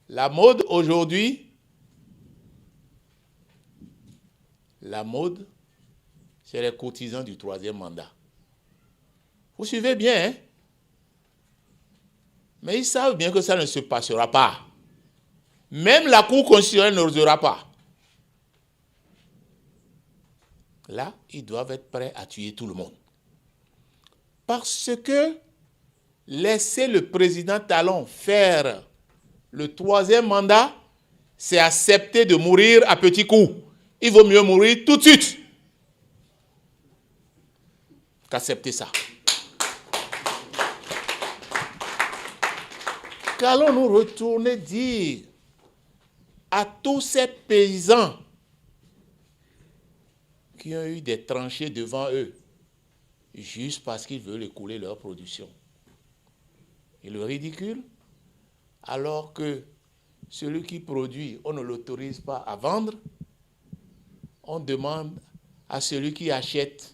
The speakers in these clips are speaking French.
La mode aujourd'hui, c'est les cotisants du troisième mandat. Vous suivez bien, hein? Mais ils savent bien que ça ne se passera pas. Même la Cour constitutionnelle n'osera pas. Là, ils doivent être prêts à tuer tout le monde. Parce que laisser le président Talon faire le troisième mandat, c'est accepter de mourir à petits coups. Il vaut mieux mourir tout de suite qu'accepter ça. Qu'allons-nous retourner dire à tous ces paysans qui ont eu des tranchées devant eux, juste parce qu'ils veulent écouler leur production? Et le ridicule, alors que celui qui produit, on ne l'autorise pas à vendre, on demande à celui qui achète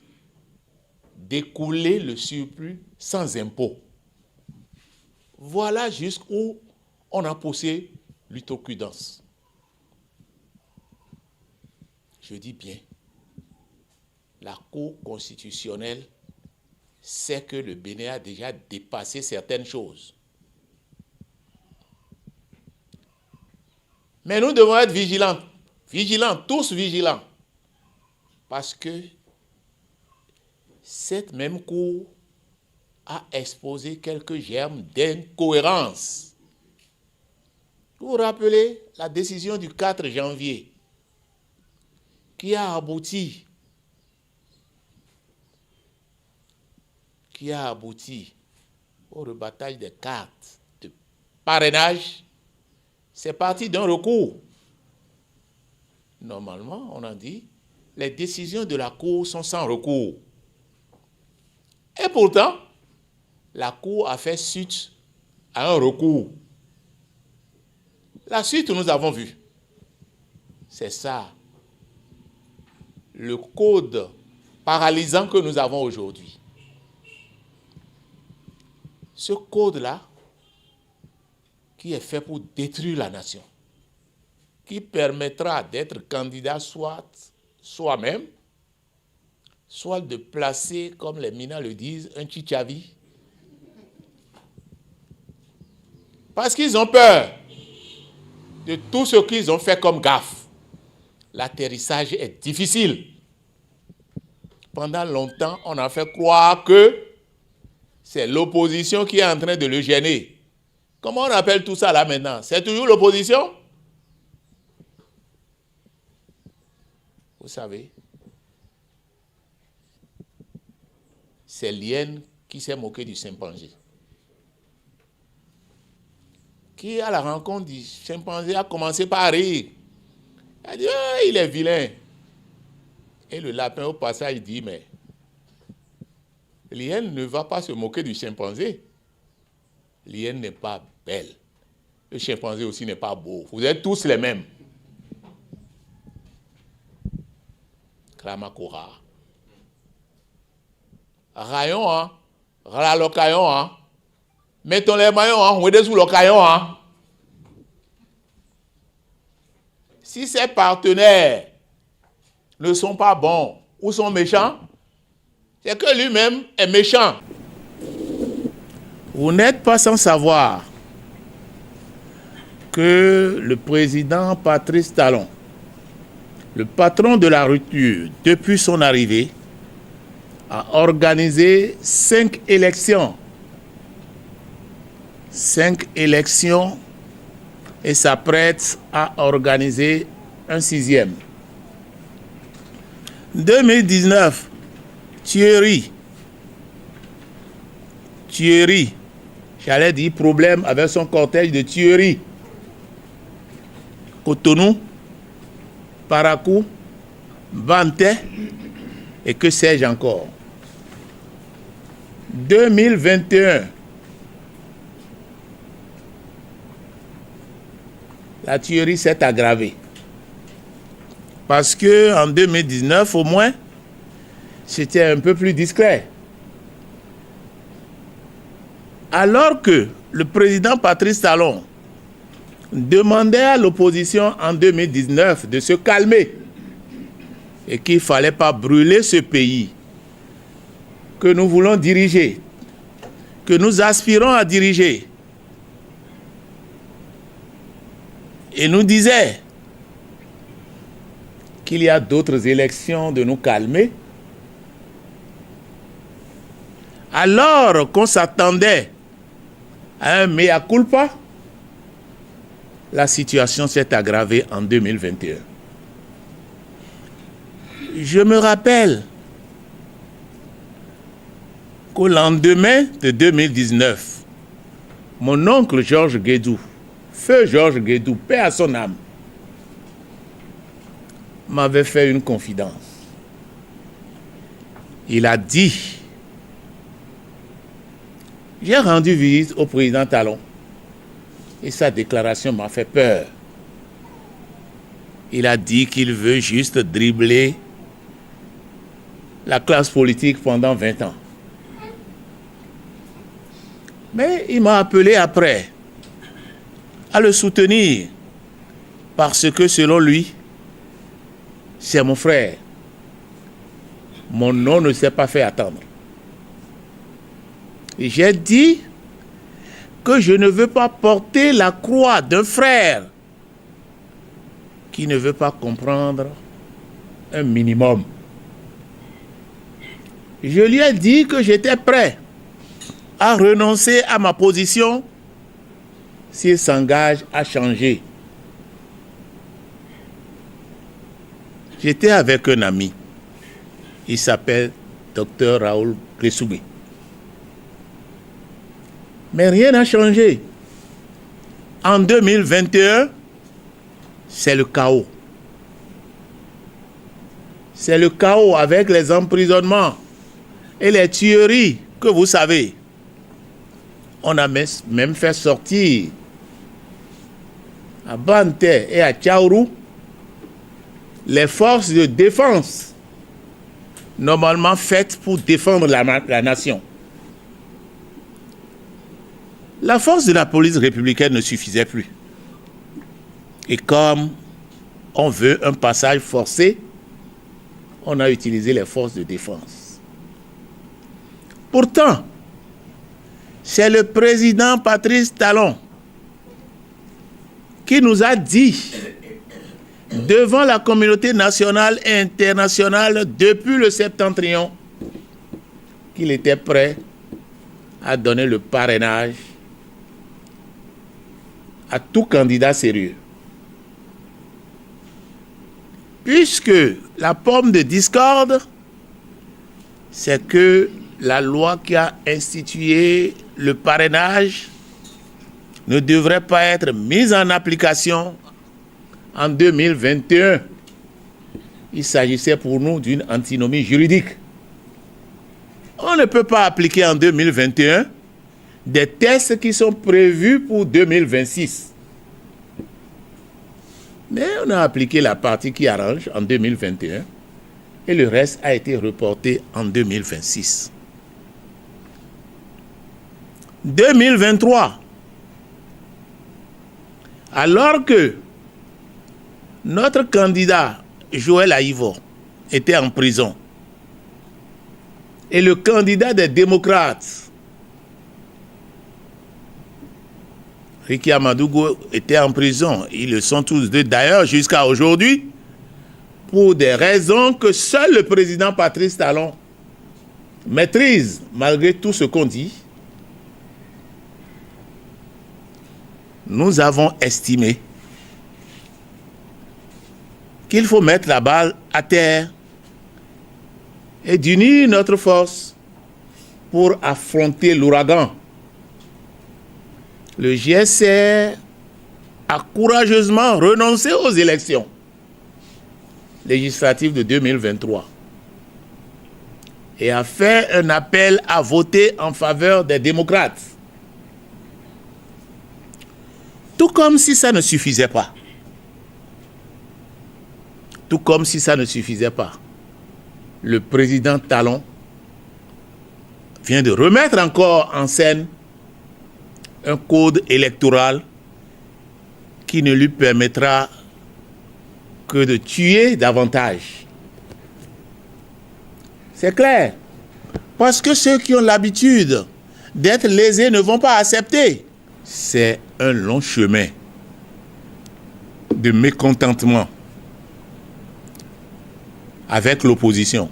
d'écouler le surplus sans impôt. Voilà jusqu'où on a poussé l'outrecuidance. Je dis bien, la Cour constitutionnelle sait que le Bénin a déjà dépassé certaines choses. Mais nous devons être vigilants, tous vigilants, parce que cette même Cour a exposé quelques germes d'incohérence. Vous vous rappelez la décision du 4 janvier qui a abouti au rebattage des cartes de parrainage. C'est parti d'un recours. Normalement, on a dit, les décisions de la Cour sont sans recours. Et pourtant, la Cour a fait suite à un recours. La suite, nous avons vu. C'est ça, le code paralysant que nous avons aujourd'hui. Ce code-là, qui est fait pour détruire la nation, qui permettra d'être candidat soit soi-même, soit de placer, comme les Minas le disent, un chichavi. Parce qu'ils ont peur de tout ce qu'ils ont fait comme gaffe. L'atterrissage est difficile. Pendant longtemps, on a fait croire que c'est l'opposition qui est en train de le gêner. Comment on appelle tout ça là maintenant? C'est toujours l'opposition? Vous savez, c'est l'hyène qui s'est moqué du chimpanzé. Qui, à la rencontre du chimpanzé, a commencé par rire. Il a dit, ah, il est vilain. Et le lapin, au passage, dit, mais l'hyène ne va pas se moquer du chimpanzé. L'hyène n'est pas belle. Le chimpanzé aussi n'est pas beau. Vous êtes tous les mêmes. Kramakora. Rayon, hein. Ralocayon, hein. Mettons les maillons, hein. On est sous le caillon, hein. Si ses partenaires ne sont pas bons ou sont méchants, c'est que lui-même est méchant. Vous n'êtes pas sans savoir que le président Patrice Talon, le patron de la rupture, depuis son arrivée, a organisé 5 élections. 5 élections et s'apprête à organiser un 6e. 2019, tuerie, j'allais dire problème avec son cortège de tuerie. Cotonou, Parakou, Banté et que sais-je encore. 2021, la tuerie s'est aggravée. Parce qu'en 2019, au moins, c'était un peu plus discret. Alors que le président Patrice Talon, demandait à l'opposition en 2019 de se calmer et qu'il ne fallait pas brûler ce pays que nous voulons diriger, que nous aspirons à diriger. Et nous disait qu'il y a d'autres élections de nous calmer, alors qu'on s'attendait à un mea culpa, la situation s'est aggravée en 2021. Je me rappelle qu'au lendemain de 2019, mon oncle Georges Guédou, feu Georges Guédou, paix à son âme, m'avait fait une confidence. Il a dit, j'ai rendu visite au président Talon et sa déclaration m'a fait peur. Il a dit qu'il veut juste dribbler la classe politique pendant 20 ans. Mais il m'a appelé après à le soutenir parce que selon lui, c'est mon frère. Mon nom ne s'est pas fait attendre. Et j'ai dit que je ne veux pas porter la croix d'un frère qui ne veut pas comprendre un minimum. Je lui ai dit que j'étais prêt à renoncer à ma position s'il s'engage à changer. J'étais avec un ami. Il s'appelle Dr Raoul Klessougui. Mais rien n'a changé. En 2021, c'est le chaos. C'est le chaos avec les emprisonnements et les tueries que vous savez. On a même fait sortir à Bante et à Tchaourou les forces de défense normalement faites pour défendre la nation. La force de la police républicaine ne suffisait plus. Et comme on veut un passage forcé, on a utilisé les forces de défense. Pourtant, c'est le président Patrice Talon qui nous a dit devant la communauté nationale et internationale depuis le septentrion qu'il était prêt à donner le parrainage à tout candidat sérieux. Puisque la pomme de discorde, c'est que la loi qui a institué le parrainage ne devrait pas être mise en application en 2021. Il s'agissait pour nous d'une antinomie juridique. On ne peut pas appliquer en 2021 des tests qui sont prévus pour 2026. Mais on a appliqué la partie qui arrange en 2021 et le reste a été reporté en 2026. 2023, alors que notre candidat Joël Aïvo était en prison et le candidat des démocrates Ricky Amadougou était en prison. Ils le sont tous deux d'ailleurs jusqu'à aujourd'hui pour des raisons que seul le président Patrice Talon maîtrise malgré tout ce qu'on dit. Nous avons estimé qu'il faut mettre la balle à terre et d'unir notre force pour affronter l'ouragan. Le GSR a courageusement renoncé aux élections législatives de 2023 et a fait un appel à voter en faveur des démocrates. Tout comme si ça ne suffisait pas. Tout comme si ça ne suffisait pas. Le président Talon vient de remettre encore en scène un code électoral qui ne lui permettra que de tuer davantage. C'est clair. Parce que ceux qui ont l'habitude d'être lésés ne vont pas accepter. C'est un long chemin de mécontentement avec l'opposition.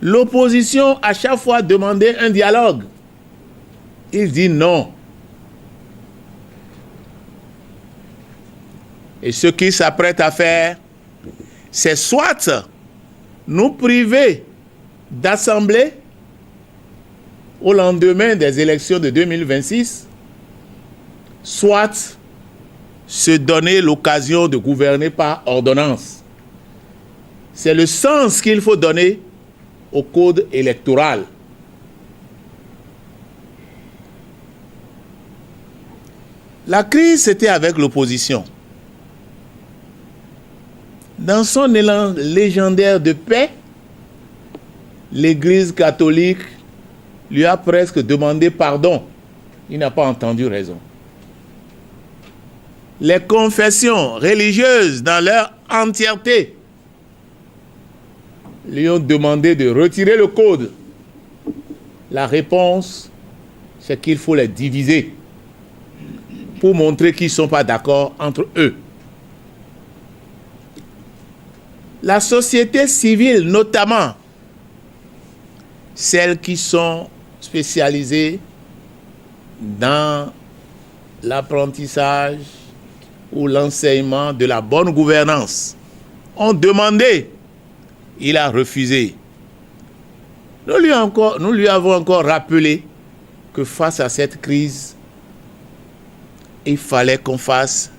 L'opposition, à chaque fois, demandait un dialogue. Il dit non. Et ce qu'il s'apprête à faire, c'est soit nous priver d'assemblée au lendemain des élections de 2026, soit se donner l'occasion de gouverner par ordonnance. C'est le sens qu'il faut donner au code électoral. La crise, c'était avec l'opposition. Dans son élan légendaire de paix, l'Église catholique lui a presque demandé pardon. Il n'a pas entendu raison. Les confessions religieuses dans leur entièreté lui ont demandé de retirer le code. La réponse, c'est qu'il faut les diviser pour montrer qu'ils ne sont pas d'accord entre eux. La société civile, notamment celles qui sont spécialisées dans l'apprentissage ou l'enseignement de la bonne gouvernance, ont demandé. Il a refusé. Nous lui avons encore rappelé que face à cette crise, il fallait qu'on fasse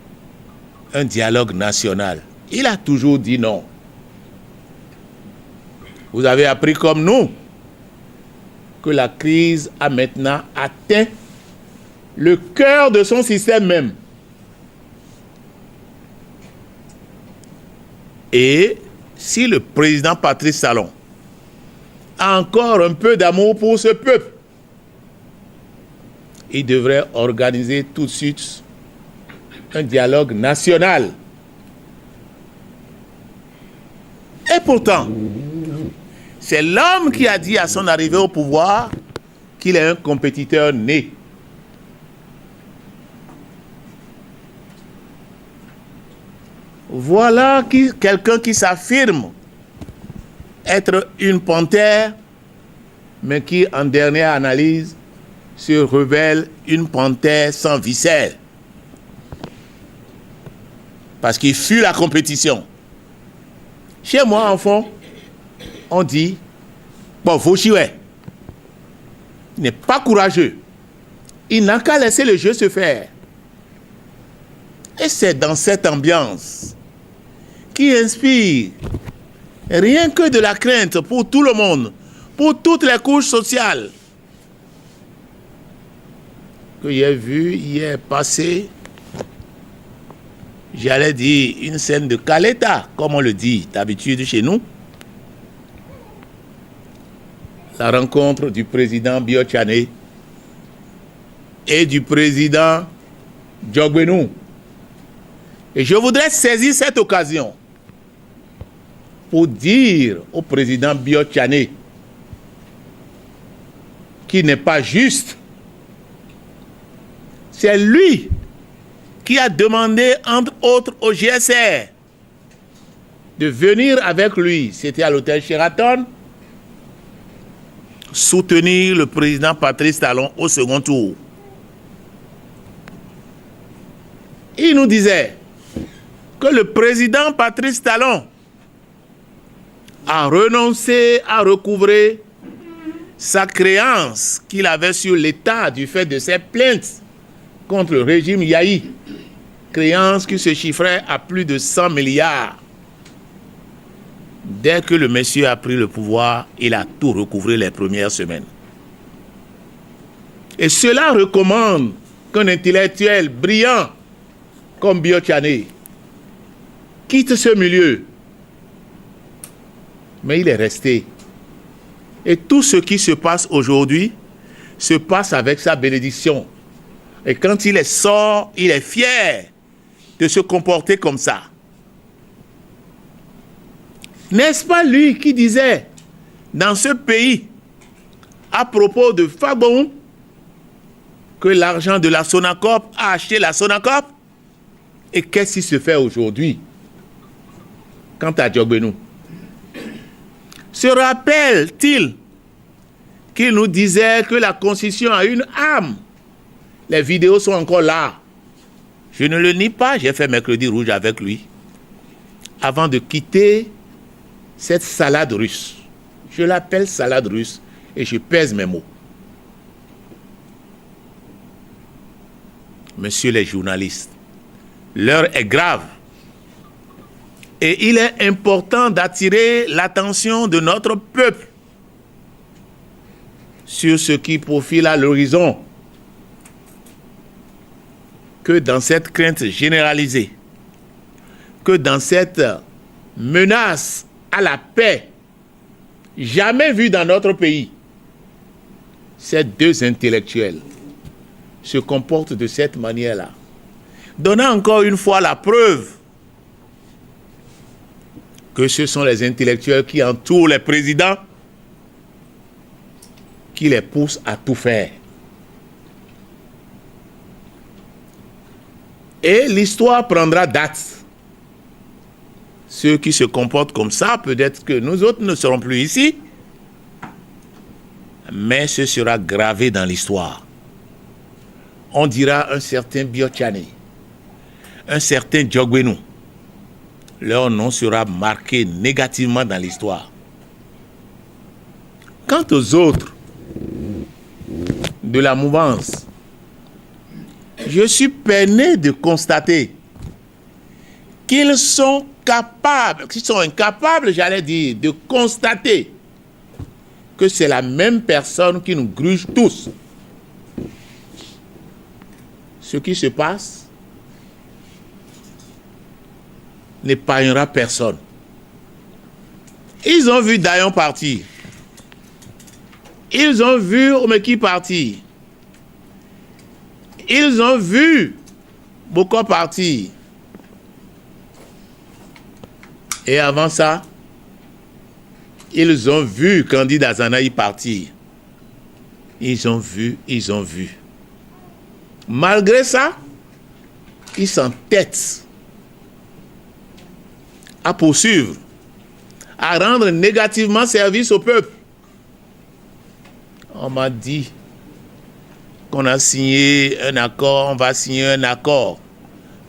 un dialogue national. Il a toujours dit non. Vous avez appris comme nous que la crise a maintenant atteint le cœur de son système même. Et si le président Patrice Talon a encore un peu d'amour pour ce peuple, il devrait organiser tout de suite un dialogue national. Et pourtant, c'est l'homme qui a dit à son arrivée au pouvoir qu'il est un compétiteur né. Voilà quelqu'un qui s'affirme être une panthère, mais qui, en dernière analyse, se révèle une panthère sans viscère. Parce qu'il fuit la compétition. Chez moi, enfant, on dit, bon, Fauchioué, il n'est pas courageux. Il n'a qu'à laisser le jeu se faire. Et c'est dans cette ambiance qui inspire rien que de la crainte pour tout le monde, pour toutes les couches sociales, que j'ai vu hier passer, j'allais dire une scène de Caleta, comme on le dit d'habitude chez nous. La rencontre du président Biotchane et du président Djogbenou. Et je voudrais saisir cette occasion pour dire au président Biotchane qu'il n'est pas juste. C'est lui qui a demandé, entre autres, au GSR de venir avec lui, c'était à l'hôtel Sheraton, soutenir le président Patrice Talon au second tour. Il nous disait que le président Patrice Talon a renoncé à recouvrer sa créance qu'il avait sur l'État du fait de ses plaintes contre le régime Yahi, créance qui se chiffrait à plus de 100 milliards. Dès que le monsieur a pris le pouvoir, il a tout recouvré les premières semaines. Et cela recommande qu'un intellectuel brillant comme Biotchane quitte ce milieu. Mais il est resté. Et tout ce qui se passe aujourd'hui se passe avec sa bénédiction. Et quand il sort, il est fier de se comporter comme ça. N'est-ce pas lui qui disait dans ce pays, à propos de Fagbon, que l'argent de la Sonacop a acheté la Sonacop? Et qu'est-ce qui se fait aujourd'hui quant à Diogbenou? Se rappelle-t-il qu'il nous disait que la Constitution a une âme? Les vidéos sont encore là. Je ne le nie pas, j'ai fait Mercredi Rouge avec lui. Avant de quitter cette salade russe. Je l'appelle salade russe et je pèse mes mots. Messieurs les journalistes, l'heure est grave. Et il est important d'attirer l'attention de notre peuple sur ce qui profile à l'horizon. Que dans cette crainte généralisée, que dans cette menace à la paix, jamais vue dans notre pays, ces deux intellectuels se comportent de cette manière-là, donnant encore une fois la preuve que ce sont les intellectuels qui entourent les présidents, qui les poussent à tout faire. Et l'histoire prendra date. Ceux qui se comportent comme ça, peut-être que nous autres ne serons plus ici, mais ce sera gravé dans l'histoire. On dira un certain Biotchane, un certain Diogbenou. Leur nom sera marqué négativement dans l'histoire. Quant aux autres de la mouvance, je suis peiné de constater qu'ils sont incapables, j'allais dire, de constater que c'est la même personne qui nous gruge tous. Ce qui se passe n'épargnera personne. Ils ont vu Dayon partir. Ils ont vu Omeki partir. Ils ont vu Boko partir. Et avant ça, ils ont vu Candide Azanaï partir. Ils ont vu. Malgré ça, ils s'entêtent à poursuivre, à rendre négativement service au peuple. On m'a dit qu'on a signé un accord, on va signer un accord.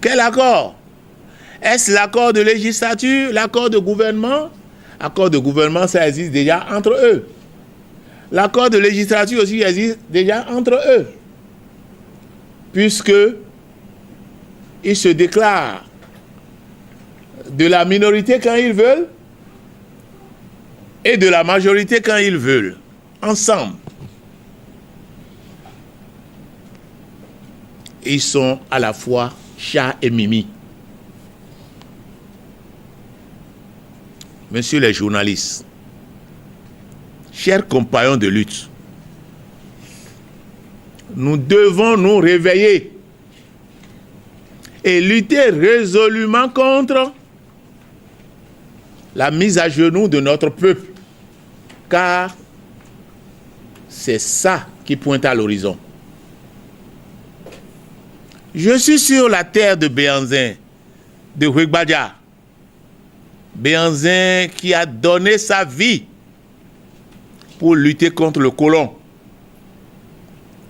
Quel accord? Est-ce l'accord de législature, l'accord de gouvernement? L'accord de gouvernement, ça existe déjà entre eux. L'accord de législature aussi existe déjà entre eux. Puisque ils se déclarent de la minorité quand ils veulent et de la majorité quand ils veulent, ensemble. Ils sont à la fois chat et mimi. Messieurs les journalistes, chers compagnons de lutte, nous devons nous réveiller et lutter résolument contre la mise à genoux de notre peuple, car c'est ça qui pointe à l'horizon. Je suis sur la terre de Béhanzin, de Huigbadia. Béhanzin qui a donné sa vie pour lutter contre le colon.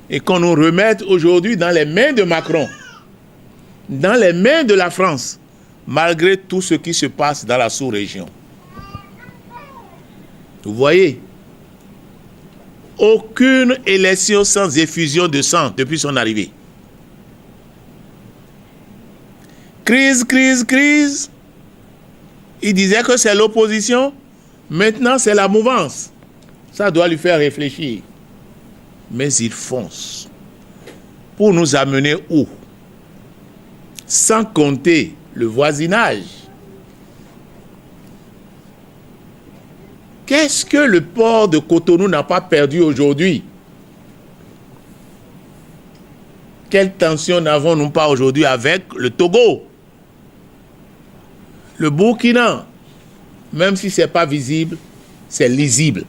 Et qu'on nous remette aujourd'hui dans les mains de Macron, dans les mains de la France, malgré tout ce qui se passe dans la sous-région. Vous voyez, aucune élection sans effusion de sang depuis son arrivée. Crise, crise, crise. Il disait que c'est l'opposition. Maintenant, c'est la mouvance. Ça doit lui faire réfléchir. Mais il fonce. Pour nous amener où? Sans compter le voisinage. Qu'est-ce que le port de Cotonou n'a pas perdu aujourd'hui? Quelle tension n'avons-nous pas aujourd'hui avec le Togo? Le Burkina, même si ce n'est pas visible, c'est lisible.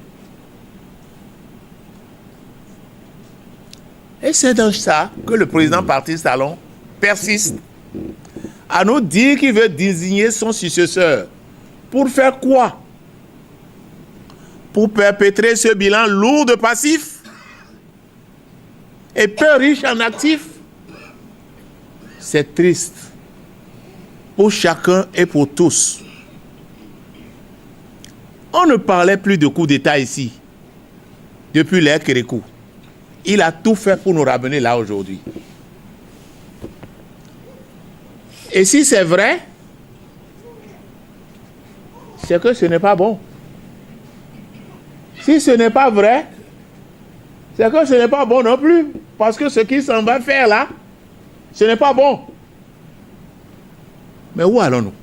Et c'est dans ça que le président Patrice Talon persiste à nous dire qu'il veut désigner son successeur. Pour faire quoi? Pour perpétrer ce bilan lourd de passifs et peu riche en actifs. C'est triste pour chacun et pour tous. On ne parlait plus de coup d'État ici depuis l'ère Kérékou. Il a tout fait pour nous ramener là aujourd'hui. Et si c'est vrai, c'est que ce n'est pas bon. Si ce n'est pas vrai, c'est que ce n'est pas bon non plus. Parce que ce qu'il s'en va faire là, ce n'est pas bon. Mais où allons-nous?